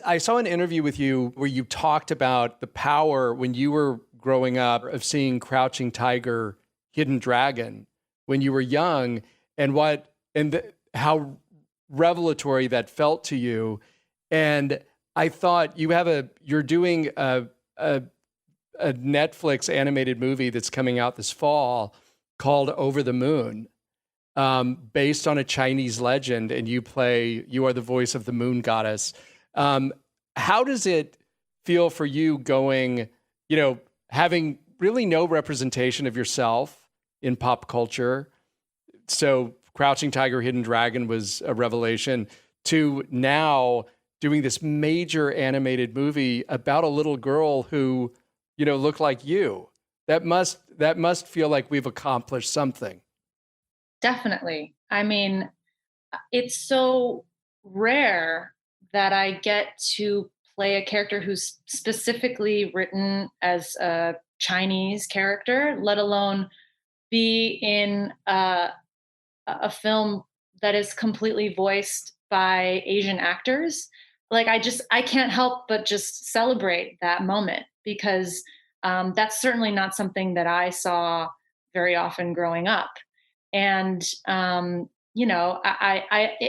I saw an interview with you where you talked about the power when you were growing up of seeing Crouching Tiger, Hidden Dragon when you were young, and how revelatory that felt to you. And I thought you're doing a Netflix animated movie that's coming out this fall called Over the Moon, based on a Chinese legend, and you are the voice of the moon goddess. Um, how does it feel for you having really no representation of yourself in pop culture? So Crouching Tiger, Hidden Dragon was a revelation, to now doing this major animated movie about a little girl who, looked like you. That must feel like we've accomplished something. Definitely. I mean, it's so rare that I get to play a character who's specifically written as a Chinese character, let alone be in a film that is completely voiced by Asian actors. Like I can't help but just celebrate that moment because that's certainly not something that I saw very often growing up. And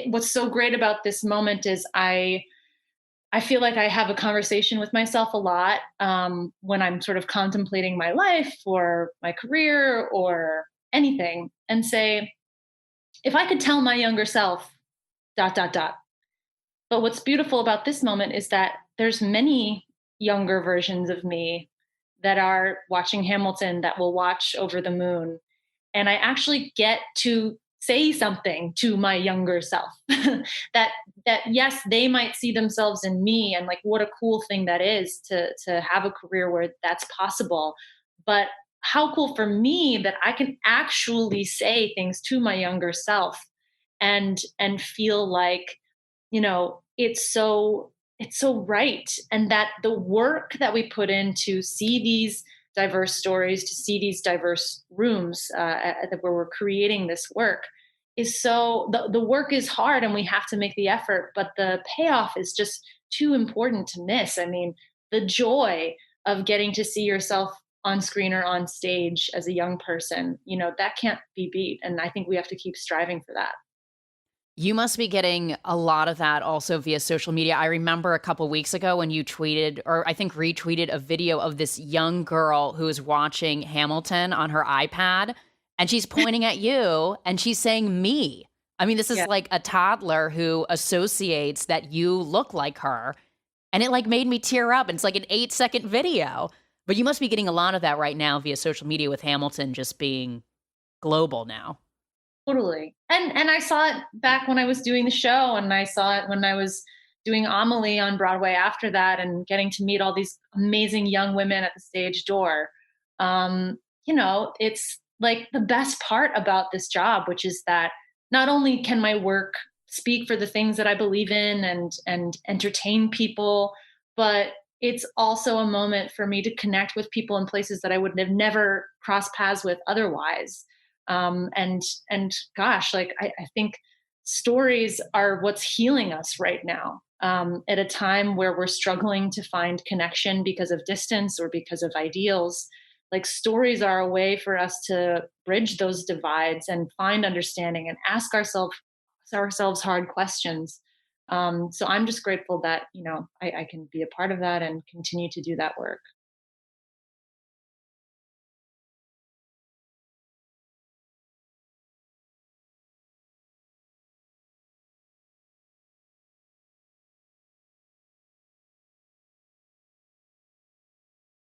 what's so great about this moment is I feel like I have a conversation with myself a lot when I'm sort of contemplating my life or my career or anything, and say, if I could tell my younger self, dot, dot, dot. But what's beautiful about this moment is that there's many younger versions of me that are watching Hamilton, that will watch Over the Moon. And I actually get to say something to my younger self that yes, they might see themselves in me, and like what a cool thing that is to have a career where that's possible. But how cool for me that I can actually say things to my younger self and feel like, it's so right, and that the work that we put in to see these diverse stories, to see these diverse rooms where we're creating this work, is so the work is hard and we have to make the effort, but the payoff is just too important to miss. I mean, the joy of getting to see yourself on screen or on stage as a young person, that can't be beat, and I think we have to keep striving for that. You must be getting a lot of that also via social media. I remember a couple weeks ago when you tweeted, or I think retweeted, a video of this young girl who is watching Hamilton on her iPad, and she's pointing at you and she's saying me. I mean, this is Yeah. like a toddler who associates that you look like her. And it like made me tear up. And it's like an 8-second video. But you must be getting a lot of that right now via social media with Hamilton just being global now. Totally. And I saw it back when I was doing the show, and I saw it when I was doing Amelie on Broadway after that, and getting to meet all these amazing young women at the stage door. It's like the best part about this job, which is that not only can my work speak for the things that I believe in and entertain people, but it's also a moment for me to connect with people in places that I would have never crossed paths with otherwise. And gosh, like I think stories are what's healing us right now, at a time where we're struggling to find connection because of distance or because of ideals. Like stories are a way for us to bridge those divides and find understanding and ask ourselves hard questions. So I'm just grateful that I can be a part of that and continue to do that work.